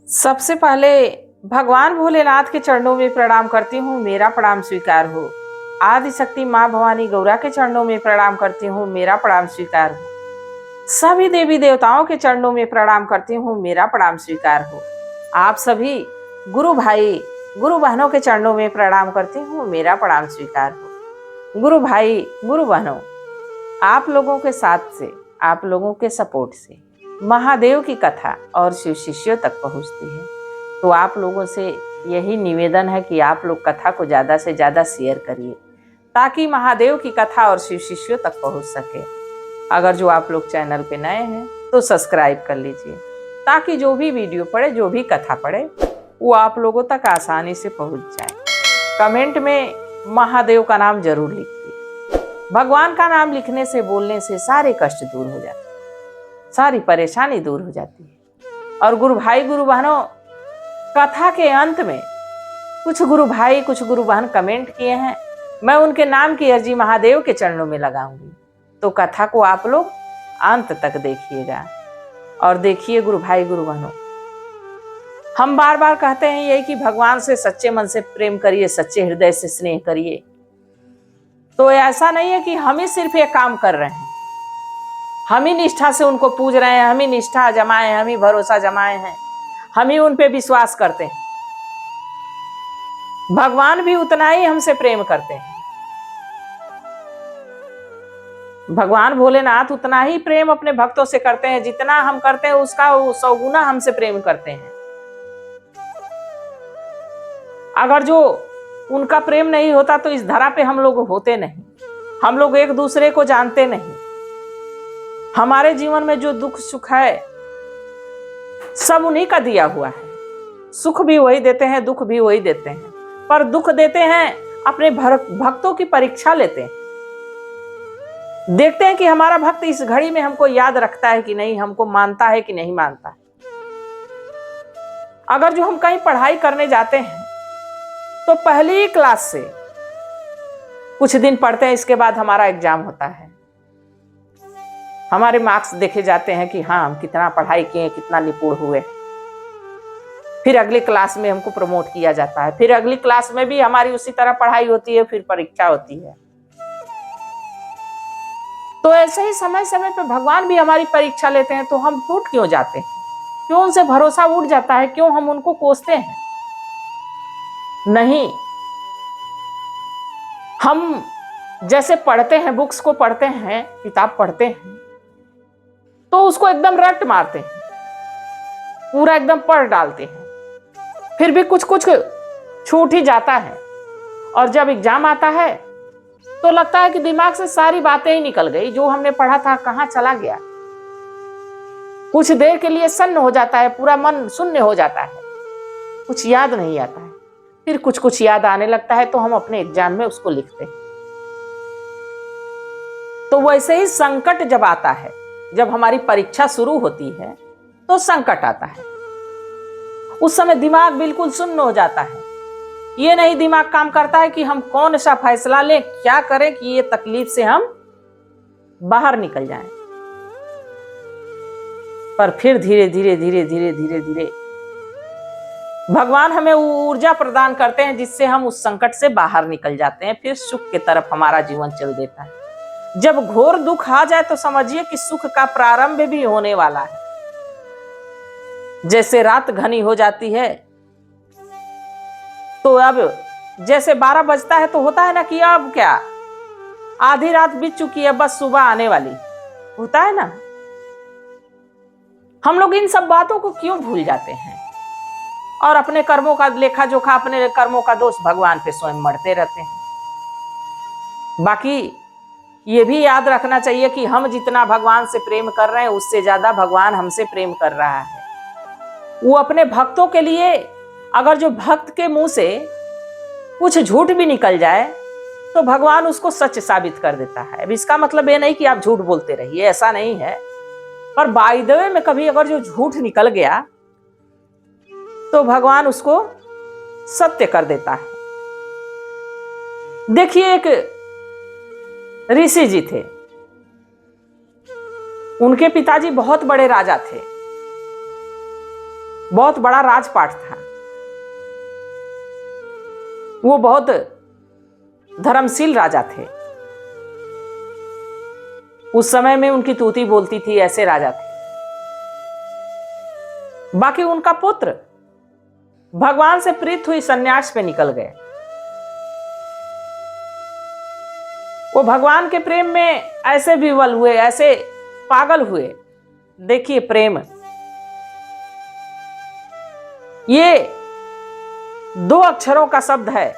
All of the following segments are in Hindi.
सबसे पहले भगवान भोलेनाथ के चरणों में प्रणाम करती हूँ, मेरा प्रणाम स्वीकार हो। आदि शक्ति माँ भवानी गौरा के चरणों में प्रणाम करती हूँ, मेरा प्रणाम स्वीकार हो। सभी देवी देवताओं के चरणों में प्रणाम करती हूँ, मेरा प्रणाम स्वीकार हो। आप सभी गुरु भाई गुरु बहनों के चरणों में प्रणाम करती हूँ, मेरा प्रणाम स्वीकार हो। गुरु भाई गुरु बहनों, आप लोगों के साथ से, आप लोगों के सपोर्ट से महादेव की कथा और शिव शिष्यों तक पहुंचती है। तो आप लोगों से यही निवेदन है कि आप लोग कथा को ज़्यादा से ज़्यादा शेयर करिए ताकि महादेव की कथा और शिव शिष्यों तक पहुंच सके। अगर जो आप लोग चैनल पे नए हैं तो सब्सक्राइब कर लीजिए ताकि जो भी वीडियो पड़े, जो भी कथा पड़े, वो आप लोगों तक आसानी से पहुंच जाए। कमेंट में महादेव का नाम जरूर लिखिए। भगवान का नाम लिखने से, बोलने से सारे कष्ट दूर हो जाते हैं, सारी परेशानी दूर हो जाती है। और गुरु भाई गुरु बहनों, कथा के अंत में कुछ गुरु भाई कुछ गुरु बहन कमेंट किए हैं, मैं उनके नाम की अर्जी महादेव के चरणों में लगाऊंगी। तो कथा को आप लोग अंत तक देखिएगा। और देखिए गुरु भाई गुरु बहनों, हम बार बार कहते हैं यही कि भगवान से सच्चे मन से प्रेम करिए, सच्चे हृदय से स्नेह करिए। तो ऐसा नहीं है कि हम ही सिर्फ ये काम कर रहे हैं, हम ही निष्ठा से उनको पूज रहे हैं, हम ही निष्ठा जमाए हैं, हम ही भरोसा जमाए हैं, हम ही उन पे विश्वास करते हैं। भगवान भी उतना ही हमसे प्रेम करते हैं। भगवान भोलेनाथ उतना ही प्रेम अपने भक्तों से करते हैं जितना हम करते हैं, उसका 100 गुना हमसे प्रेम करते हैं। अगर जो उनका प्रेम नहीं होता तो इस धरा पे हम लोग होते नहीं, हम लोग एक दूसरे को जानते नहीं। हमारे जीवन में जो दुख सुख है सब उन्हीं का दिया हुआ है। सुख भी वही देते हैं, दुख भी वही देते हैं, पर दुख देते हैं, अपने भक्तों की परीक्षा लेते हैं। देखते हैं कि हमारा भक्त इस घड़ी में हमको याद रखता है कि नहीं, हमको मानता है कि नहीं मानता है। अगर जो हम कहीं पढ़ाई करने जाते हैं तो पहली क्लास से कुछ दिन पढ़ते हैं, इसके बाद हमारा एग्जाम होता है, हमारे मार्क्स देखे जाते हैं कि हाँ, हम कितना पढ़ाई किए, कितना निपुण हुए। फिर अगली क्लास में हमको प्रमोट किया जाता है, फिर अगली क्लास में भी हमारी उसी तरह पढ़ाई होती है, फिर परीक्षा होती है। तो ऐसे ही समय समय पे भगवान भी हमारी परीक्षा लेते हैं। तो हम टूट क्यों जाते हैं? क्यों उनसे भरोसा उठ जाता है? क्यों हम उनको कोसते हैं? नहीं, हम जैसे पढ़ते हैं, बुक्स को पढ़ते हैं, किताब पढ़ते हैं, तो उसको एकदम रट मारते हैं, पूरा एकदम पढ़ डालते हैं, फिर भी कुछ कुछ छूट ही जाता है। और जब एग्जाम आता है तो लगता है कि दिमाग से सारी बातें ही निकल गई, जो हमने पढ़ा था कहाँ चला गया। कुछ देर के लिए सन्न हो जाता है, पूरा मन शून्य हो जाता है, कुछ याद नहीं आता है। फिर कुछ कुछ याद आने लगता है तो हम अपने एग्जाम में उसको लिखते हैं। तो वैसे ही संकट जब आता है, जब हमारी परीक्षा शुरू होती है तो संकट आता है। उस समय दिमाग बिल्कुल शून्य हो जाता है। ये नहीं दिमाग काम करता है कि हम कौन सा फैसला लें, क्या करें कि ये तकलीफ से हम बाहर निकल जाएं। पर फिर धीरे धीरे धीरे धीरे धीरे धीरे भगवान हमें ऊर्जा प्रदान करते हैं जिससे हम उस संकट से बाहर निकल जाते हैं। फिर सुख की तरफ हमारा जीवन चल देता है। जब घोर दुख आ जाए तो समझिए कि सुख का प्रारंभ भी होने वाला है। जैसे रात घनी हो जाती है तो अब जैसे 12 बजता है तो होता है ना कि अब क्या, आधी रात बीत चुकी है, बस सुबह आने वाली, होता है ना। हम लोग इन सब बातों को क्यों भूल जाते हैं और अपने कर्मों का लेखा जोखा, अपने कर्मों का दोष भगवान पे स्वयं मढ़ते रहते हैं। बाकी ये भी याद रखना चाहिए कि हम जितना भगवान से प्रेम कर रहे हैं उससे ज्यादा भगवान हमसे प्रेम कर रहा है। वो अपने भक्तों के लिए, अगर जो भक्त के मुंह से कुछ झूठ भी निकल जाए तो भगवान उसको सच साबित कर देता है। अब इसका मतलब ये नहीं कि आप झूठ बोलते रहिए, ऐसा नहीं है, पर बाय द वे में कभी अगर जो झूठ निकल गया तो भगवान उसको सत्य कर देता है। देखिए, एक ऋषि जी थे, उनके पिताजी बहुत बड़े राजा थे। बहुत बड़ा राजपाट था। वो बहुत धर्मशील राजा थे। उस समय में उनकी तूती बोलती थी, ऐसे राजा थे। बाकी उनका पुत्र भगवान से प्रीत हुई सन्यास पे निकल गए। वो भगवान के प्रेम में ऐसे विवल हुए, ऐसे पागल हुए। देखिए, प्रेम ये 2 अक्षरों का शब्द है।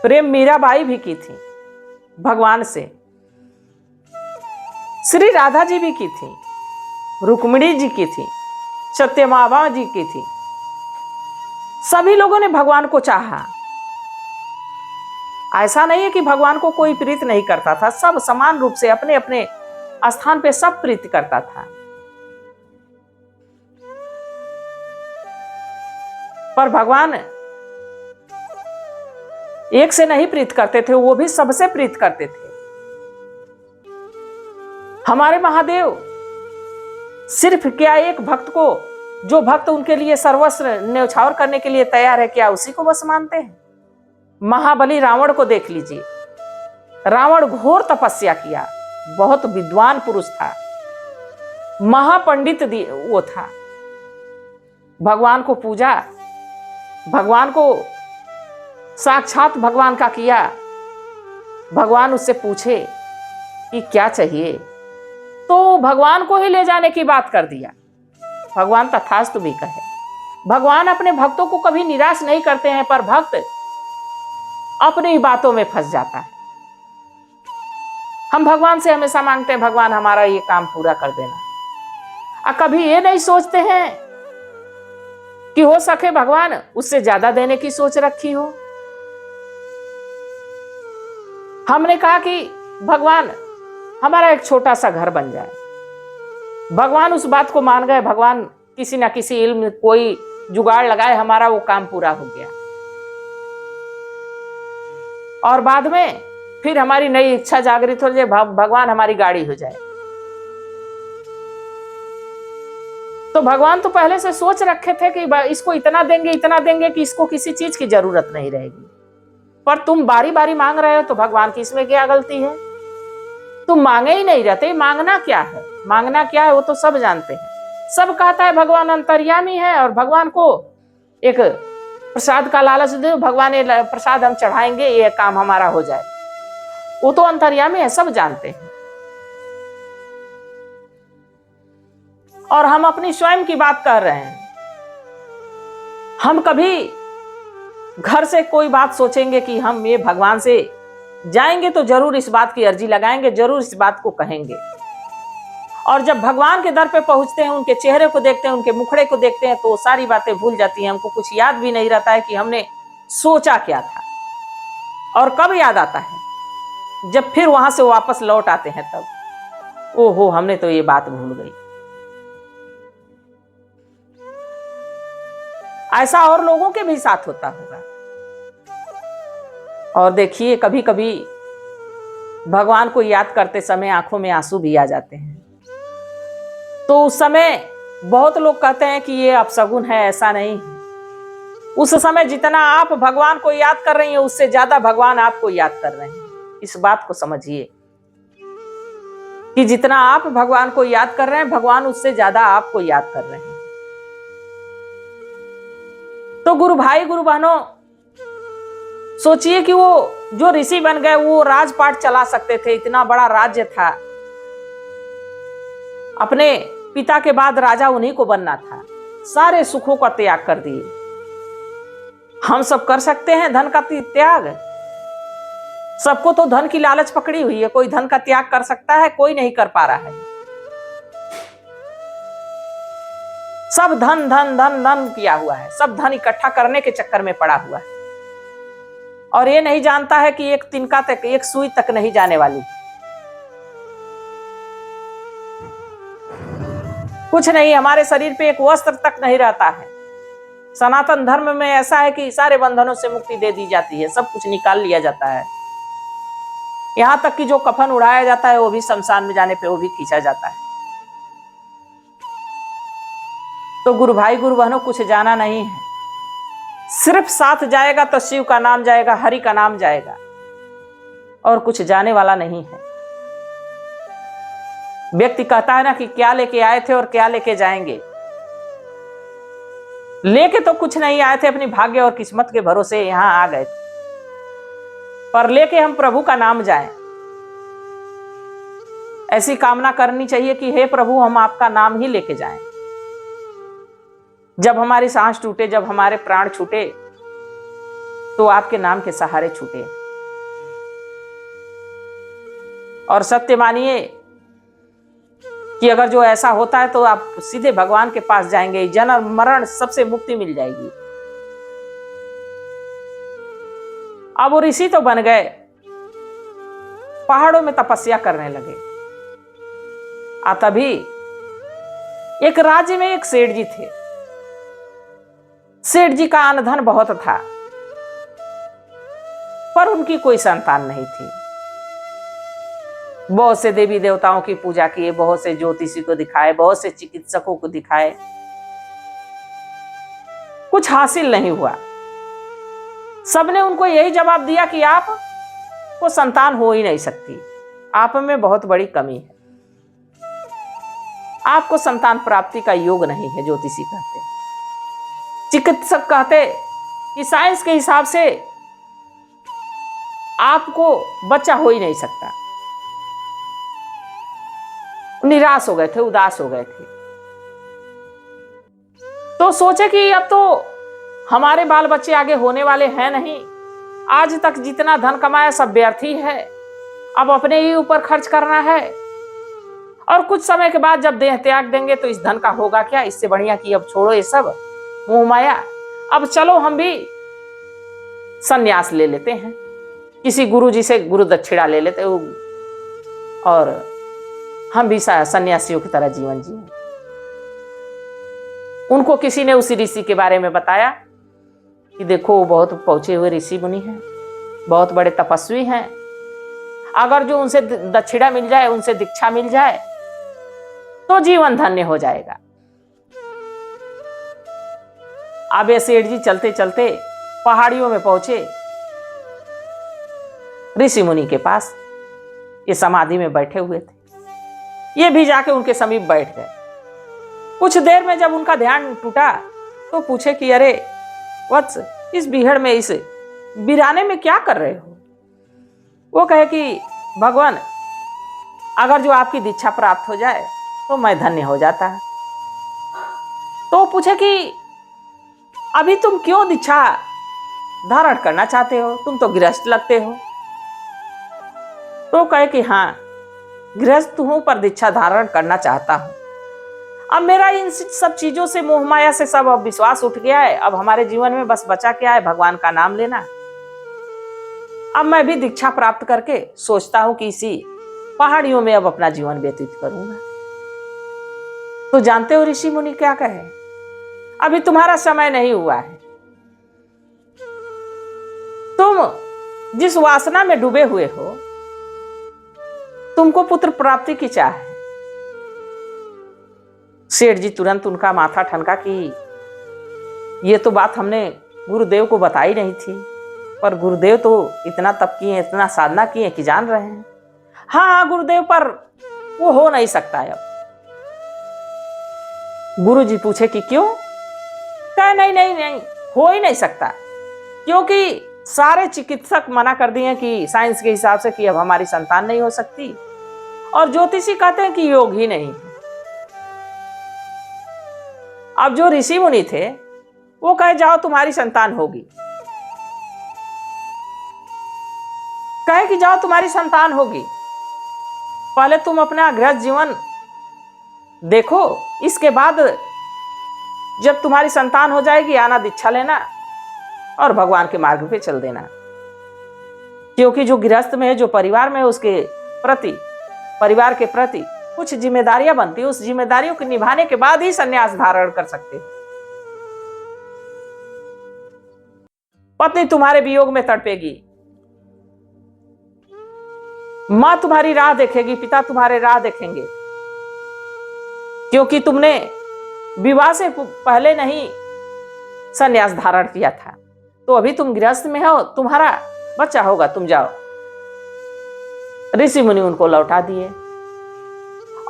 प्रेम मीराबाई भी की थी भगवान से, श्री राधा जी भी की थी, रुक्मिणी जी की थी, सत्यभामा जी की थी। सभी लोगों ने भगवान को चाहा। ऐसा नहीं है कि भगवान को कोई प्रीत नहीं करता था। सब समान रूप से अपने अपने स्थान पे सब प्रीत करता था। पर भगवान एक से नहीं प्रीत करते थे, वो भी सबसे प्रीत करते थे। हमारे महादेव सिर्फ क्या एक भक्त को, जो भक्त उनके लिए सर्वस्व न्यौछावर करने के लिए तैयार है, क्या उसी को बस मानते हैं? महाबली रावण को देख लीजिए। रावण घोर तपस्या किया, बहुत विद्वान पुरुष था, महापंडित वो था। भगवान को पूजा, भगवान को साक्षात भगवान का किया। भगवान उससे पूछे कि क्या चाहिए, तो भगवान को ही ले जाने की बात कर दिया। भगवान तथास्तु भी कहे। भगवान अपने भक्तों को कभी निराश नहीं करते हैं, पर भक्त अपनी ही बातों में फंस जाता है। हम भगवान से हमेशा मांगते हैं, भगवान हमारा ये काम पूरा कर देना, और कभी ये नहीं सोचते हैं कि हो सके भगवान उससे ज्यादा देने की सोच रखी हो। हमने कहा कि भगवान हमारा एक छोटा सा घर बन जाए। भगवान उस बात को मान गए। भगवान किसी ना किसी इल्म कोई जुगाड़ लगाए, हमारा वो काम पूरा हो गया। और बाद में फिर हमारी नई इच्छा जागृत हो जाए, भगवान हमारी गाड़ी हो जाए। तो भगवान तो पहले से सोच रखे थे कि इसको इतना देंगे कि इसको किसी चीज की जरूरत नहीं रहेगी। पर तुम बारी बारी मांग रहे हो, तो भगवान की इसमें क्या गलती है? तुम मांगे ही नहीं रहते। मांगना क्या है, मांगना क्या है वो तो सब जानते हैं। सब कहता है भगवान अंतर्यामी है, और भगवान को एक प्रसाद का लालच दे, भगवान ये प्रसाद हम चढ़ाएंगे, ये काम हमारा हो जाए। वो तो अंतर्यामी है, सब जानते हैं। और हम अपनी स्वयं की बात कर रहे हैं। हम कभी घर से कोई बात सोचेंगे कि हम ये भगवान से जाएंगे तो जरूर इस बात की अर्जी लगाएंगे, जरूर इस बात को कहेंगे। और जब भगवान के दर पे पहुंचते हैं, उनके चेहरे को देखते हैं, उनके मुखड़े को देखते हैं, तो सारी बातें भूल जाती हैं। हमको कुछ याद भी नहीं रहता है कि हमने सोचा क्या था। और कब याद आता है? जब फिर वहां से वापस लौट आते हैं, तब ओहो हमने तो ये बात भूल गई। ऐसा और लोगों के भी साथ होता होगा। और देखिए, कभी कभी भगवान को याद करते समय आंखों में आंसू भी आ जाते हैं। तो उस समय बहुत लोग कहते हैं कि ये अपशगुन है, ऐसा नहीं है। उस समय जितना आप भगवान को याद कर रही हैं, उससे ज्यादा भगवान आपको याद कर रहे हैं। इस बात को समझिए कि जितना आप भगवान को याद कर रहे हैं, भगवान उससे ज्यादा आपको याद कर रहे हैं। तो गुरु भाई, गुरु बहनों, सोचिए कि वो जो ऋषि बन गए, वो राजपाट चला सकते थे। इतना बड़ा राज्य था। अपने पिता के बाद राजा उन्हीं को बनना था। सारे सुखों का त्याग कर दिए। हम सब कर सकते हैं धन का त्याग? सबको तो धन की लालच पकड़ी हुई है। कोई धन का त्याग कर सकता है? कोई नहीं कर पा रहा है। सब धन धन धन धन किया हुआ है। सब धन इकट्ठा करने के चक्कर में पड़ा हुआ है, और ये नहीं जानता है कि एक तिनका तक, एक सुई तक नहीं जाने वाली। कुछ नहीं, हमारे शरीर पे एक वस्त्र तक नहीं रहता है। सनातन धर्म में ऐसा है कि सारे बंधनों से मुक्ति दे दी जाती है, सब कुछ निकाल लिया जाता है। यहां तक कि जो कफन उड़ाया जाता है, वो भी शमशान में जाने पे वो भी खींचा जाता है। तो गुरु भाई गुरु बहनों कुछ जाना नहीं है, सिर्फ साथ जाएगा तो शिव का नाम जाएगा, हरि का नाम जाएगा, और कुछ जाने वाला नहीं है। व्यक्ति कहता है ना कि क्या लेके आए थे और क्या लेके जाएंगे। लेके तो कुछ नहीं आए थे, अपनी भाग्य और किस्मत के भरोसे यहां आ गए थे, पर लेके हम प्रभु का नाम जाएं। ऐसी कामना करनी चाहिए कि हे प्रभु, हम आपका नाम ही लेके जाएं। जब हमारी सांस टूटे, जब हमारे प्राण छूटे, तो आपके नाम के सहारे छूटे। और सत्य मानिए कि अगर जो ऐसा होता है तो आप सीधे भगवान के पास जाएंगे, जन्म मरण सबसे मुक्ति मिल जाएगी। अब वो ऋषि तो बन गए, पहाड़ों में तपस्या करने लगे। तभी एक राज्य में एक सेठ जी थे। सेठ जी का अन्न धन बहुत था, पर उनकी कोई संतान नहीं थी। बहुत से देवी देवताओं की पूजा किए, बहुत से ज्योतिषी को दिखाए, बहुत से चिकित्सकों को दिखाए, कुछ हासिल नहीं हुआ। सबने उनको यही जवाब दिया कि आप को संतान हो ही नहीं सकती, आप में बहुत बड़ी कमी है, आपको संतान प्राप्ति का योग नहीं है। ज्योतिषी कहते, चिकित्सक कहते कि साइंस के हिसाब से आपको बच्चा हो ही नहीं सकता। निराश हो गए थे, उदास हो गए थे। तो सोचे कि अब तो हमारे बाल बच्चे आगे होने वाले हैं नहीं, आज तक जितना धन कमाया सब व्यर्थ ही है, अब अपने ही ऊपर खर्च करना है, और कुछ समय के बाद जब देह त्याग देंगे तो इस धन का होगा क्या। इससे बढ़िया कि अब छोड़ो ये सब मोह माया, अब चलो हम भी संन्यास ले लेते हैं, किसी गुरु जी से गुरु दक्षिणा ले लेते हो, और हम भी सन्यासियों की तरह जीवन जिए। उनको किसी ने उसी ऋषि के बारे में बताया कि देखो वो बहुत पहुंचे हुए ऋषि मुनि हैं, बहुत बड़े तपस्वी हैं, अगर जो उनसे दक्षिणा मिल जाए, उनसे दीक्षा मिल जाए तो जीवन धन्य हो जाएगा। अब ये सेठ जी चलते चलते पहाड़ियों में पहुंचे ऋषि मुनि के पास। ये समाधि में बैठे हुए थे, ये भी जाके उनके समीप बैठ गए। कुछ देर में जब उनका ध्यान टूटा तो पूछे कि अरे वत्स, इस बीहड़ में, इस वीराने में क्या कर रहे हो। वो कहे कि भगवान, अगर जो आपकी दीक्षा प्राप्त हो जाए तो मैं धन्य हो जाता है। तो पूछे कि अभी तुम क्यों दीक्षा धारण करना चाहते हो, तुम तो गृहस्थ लगते हो। तो कहे कि हाँ, गृहस्थ हूं पर दीक्षा धारण करना चाहता हूं। अब मेरा इन सब चीजों से, मोह माया से सब अब विश्वास उठ गया है। अब हमारे जीवन में बस बचा क्या है, भगवान का नाम लेना। अब मैं भी दीक्षा प्राप्त करके सोचता हूं कि इसी पहाड़ियों में अब अपना जीवन व्यतीत करूंगा। तो जानते हो ऋषि मुनि क्या कहे, अभी तुम्हारा समय नहीं हुआ है। तुम जिस वासना में डूबे हुए हो, तुमको पुत्र प्राप्ति की चाह है। सेठ जी तुरंत उनका माथा ठनका कि ये तो बात हमने गुरुदेव को बताई नहीं थी, पर गुरुदेव तो इतना तप किए, इतना साधना किए कि जान रहे हैं। हाँ गुरुदेव, पर वो हो नहीं सकता है। अब गुरु जी पूछे कि क्यों। कहे नहीं नहीं नहीं, हो ही नहीं सकता, क्योंकि सारे चिकित्सक मना कर दिए कि साइंस के हिसाब से कि अब हमारी संतान नहीं हो सकती, और ज्योतिषी कहते हैं कि योग ही नहीं है। अब जो ऋषि मुनि थे वो कहे जाओ तुम्हारी संतान होगी, कहे कि जाओ तुम्हारी संतान होगी, पहले तुम अपना गृहस्थ जीवन देखो, इसके बाद जब तुम्हारी संतान हो जाएगी आना दीक्षा लेना और भगवान के मार्ग पे चल देना। क्योंकि जो गृहस्थ में है, जो परिवार में है, उसके प्रति, परिवार के प्रति कुछ जिम्मेदारियां बनती है, उस जिम्मेदारियों को निभाने के बाद ही संन्यास धारण कर सकते। पत्नी तुम्हारे वियोग में तड़पेगी, मां तुम्हारी राह देखेगी, पिता तुम्हारे राह देखेंगे, क्योंकि तुमने विवाह से पहले नहीं संन्यास धारण किया था, तो अभी तुम गृहस्थ में हो, तुम्हारा बच्चा होगा, तुम जाओ। ऋषि मुनि उनको लौटा दिए।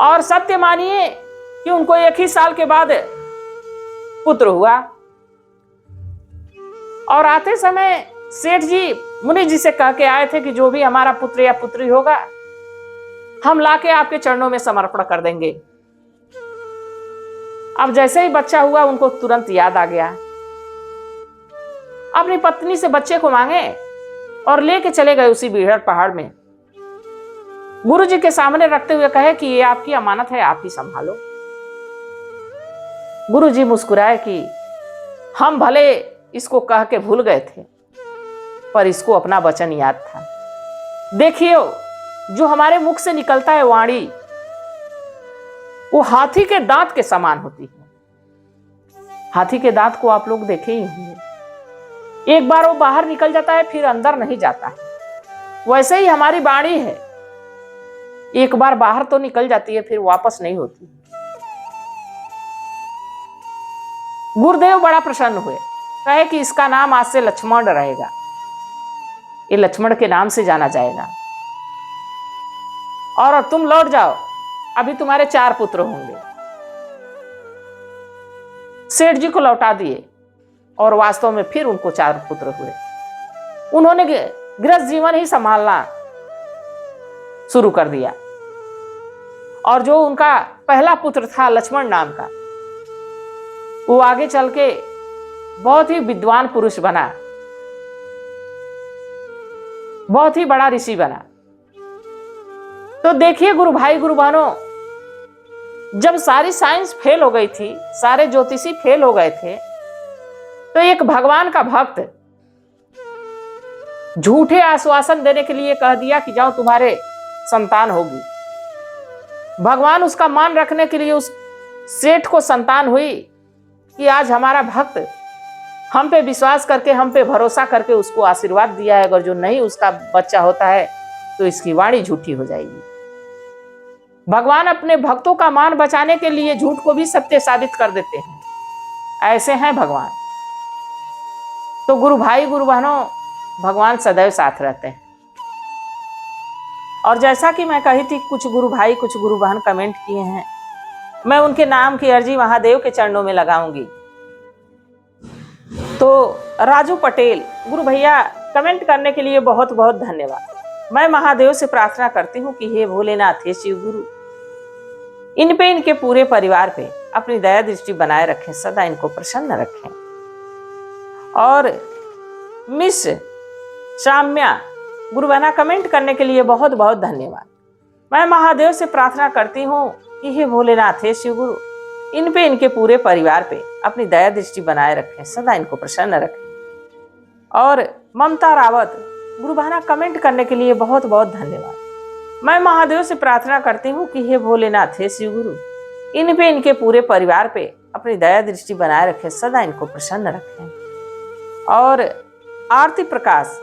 और सत्य मानिए कि उनको 1 ही साल के बाद पुत्र हुआ। और आते समय सेठ जी मुनि जी से कह के आए थे कि जो भी हमारा पुत्र या पुत्री होगा, हम लाके आपके चरणों में समर्पण कर देंगे। अब जैसे ही बच्चा हुआ, उनको तुरंत याद आ गया, अपनी पत्नी से बच्चे को मांगे और लेके चले गए उसी बीहड़ पहाड़ में। गुरु जी के सामने रखते हुए कहे कि ये आपकी अमानत है, आप ही संभालो। गुरु जी मुस्कुराए कि हम भले इसको कह के भूल गए थे, पर इसको अपना वचन याद था। देखिए, जो हमारे मुख से निकलता है वाणी, वो हाथी के दांत के समान होती है। हाथी के दांत को आप लोग देखे ही होंगे, एक बार वो बाहर निकल जाता है, फिर अंदर नहीं जाता है। वैसे ही हमारी वाणी है, एक बार बाहर तो निकल जाती है, फिर वापस नहीं होती। गुरुदेव बड़ा प्रसन्न हुए, कहे कि इसका नाम आज से लक्ष्मण रहेगा, ये लक्ष्मण के नाम से जाना जाएगा। और तुम लौट जाओ, अभी तुम्हारे 4 पुत्र होंगे। सेठ जी को लौटा दिए और वास्तव में फिर उनको 4 पुत्र हुए। उन्होंने गृहस्थ जीवन ही संभालना शुरू कर दिया। और जो उनका पहला पुत्र था लक्ष्मण नाम का, वो आगे चल के बहुत ही विद्वान पुरुष बना, बहुत ही बड़ा ऋषि बना। तो देखिए गुरु भाई गुरु बहनों, जब सारी साइंस फेल हो गई थी, सारे ज्योतिषी फेल हो गए थे, तो एक भगवान का भक्त झूठे आश्वासन देने के लिए कह दिया कि जाओ तुम्हारे संतान होगी। भगवान उसका मान रखने के लिए उस सेठ को संतान हुई कि आज हमारा भक्त हम पे विश्वास करके, हम पे भरोसा करके उसको आशीर्वाद दिया है, अगर जो नहीं उसका बच्चा होता है तो इसकी वाणी झूठी हो जाएगी। भगवान अपने भक्तों का मान बचाने के लिए झूठ को भी सत्य साबित कर देते हैं, ऐसे हैं भगवान। तो गुरु भाई गुरु बहनों, भगवान सदैव साथ रहते हैं। और जैसा कि मैं कही थी, कुछ गुरु भाई कुछ गुरु बहन कमेंट किए हैं, मैं उनके नाम की अर्जी महादेव के चरणों में लगाऊंगी। तो राजू पटेल, गुरु भैया कमेंट करने के लिए बहुत बहुत धन्यवाद। मैं महादेव से प्रार्थना करती हूँ कि हे भोलेनाथ, हे शिव गुरु, इन पे इनके पूरे परिवार पे अपनी दया दृष्टि बनाए रखें, सदा इनको प्रसन्न रखें। और मिस शाम्या गुरु बहना कमेंट करने के लिए बहुत बहुत धन्यवाद। मैं महादेव से प्रार्थना करती हूँ कि हे भोलेनाथ, हे शिव गुरु, इन पे इनके पूरे परिवार पे अपनी दया दृष्टि बनाए रखें, सदा इनको प्रसन्न रखें। और ममता रावत गुरु बहना कमेंट करने के लिए बहुत बहुत धन्यवाद। मैं महादेव से प्रार्थना करती हूँ कि हे भोलेनाथ, हे शिव गुरु, इन पे इनके पूरे परिवार पे अपनी दया दृष्टि बनाए रखें, सदा इनको प्रसन्न रखें। और आरती प्रकाश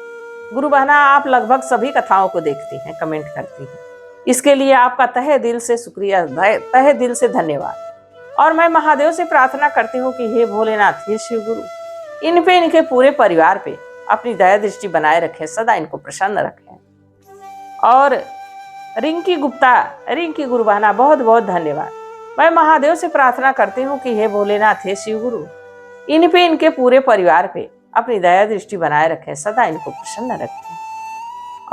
गुरु बहना, आप लगभग सभी कथाओं को देखती हैं, कमेंट करती हैं, इसके लिए आपका तहे दिल से शुक्रिया, तहे दिल से धन्यवाद। और मैं महादेव से प्रार्थना करती हूँ कि हे भोलेनाथ, हे शिव गुरु, इन पे इनके पूरे परिवार पे अपनी दया दृष्टि बनाए रखें, सदा इनको प्रसन्न रखें। और रिंकी गुप्ता, रिंकी गुरु बहना, बहुत बहुत धन्यवाद। मैं महादेव से प्रार्थना करती हूँ कि हे भोलेनाथ, हे शिव गुरु, इन पे इनके पूरे परिवार पे अपनी दया दृष्टि बनाए रखें, सदा इनको प्रसन्न रखें।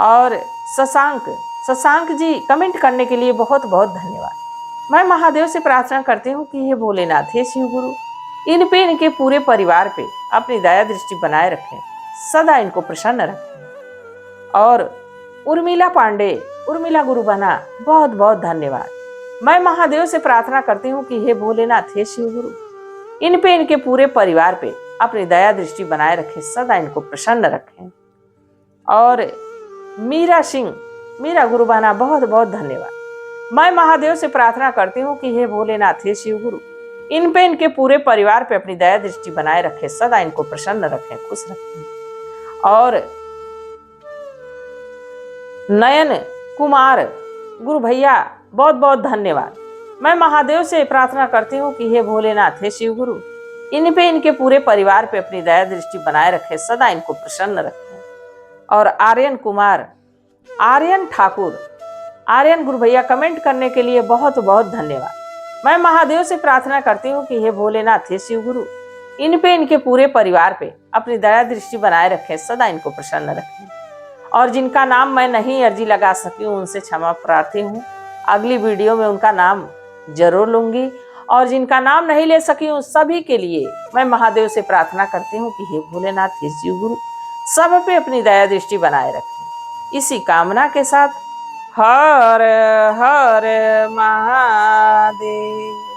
और शशांक जी कमेंट करने के लिए बहुत बहुत धन्यवाद। मैं महादेव से प्रार्थना करती हूँ कि हे भोलेनाथ, हे शिव गुरु, इन पे इनके पूरे परिवार पे अपनी दया दृष्टि बनाए रखें, सदा इनको प्रसन्न रखें। और उर्मिला पांडे, उर्मिला गुरु बहना, बहुत बहुत धन्यवाद। मैं महादेव से प्रार्थना करती हूँ कि हे भोलेनाथ, हे शिव गुरु, इन पे इनके पूरे परिवार पे अपनी दया दृष्टि बनाए रखें, सदा इनको प्रसन्न रखें। और मीरा सिंह, मीरा गुरु बहना, बहुत बहुत धन्यवाद। मैं महादेव से प्रार्थना करती हूँ कि हे भोलेनाथ, हे शिव गुरु, इन पे इनके पूरे परिवार पे अपनी दया दृष्टि बनाए रखें, सदा इनको प्रसन्न रखें, खुश रखें। और नयन कुमार गुरु भैया, बहुत बहुत धन्यवाद। मैं महादेव से प्रार्थना करती हूँ कि हे भोलेनाथ, हे शिव गुरु, इन पे इनके पूरे परिवार पे अपनी दया दृष्टि बनाए रखे, सदा इनको प्रसन्न रखें। और आर्यन कुमार, आर्यन ठाकुर, आर्यन गुरु भैया कमेंट करने के लिए बहुत बहुत धन्यवाद। मैं महादेव से प्रार्थना करती हूँ कि हे भोलेनाथ, हे शिव गुरु, इन पे इनके पूरे परिवार पे अपनी दया दृष्टि बनाए रखें, सदा इनको प्रसन्न रखें। और जिनका नाम मैं नहीं अर्जी लगा सकी हूँ उनसे क्षमा प्रार्थी हूँ, अगली वीडियो में उनका नाम जरूर लूंगी। और जिनका नाम नहीं ले सकी हूँ सभी के लिए मैं महादेव से प्रार्थना करती हूँ कि हे भोलेनाथ, हे शिव गुरु, सब पे अपनी दया दृष्टि बनाए रखें। इसी कामना के साथ हर हर महादेव।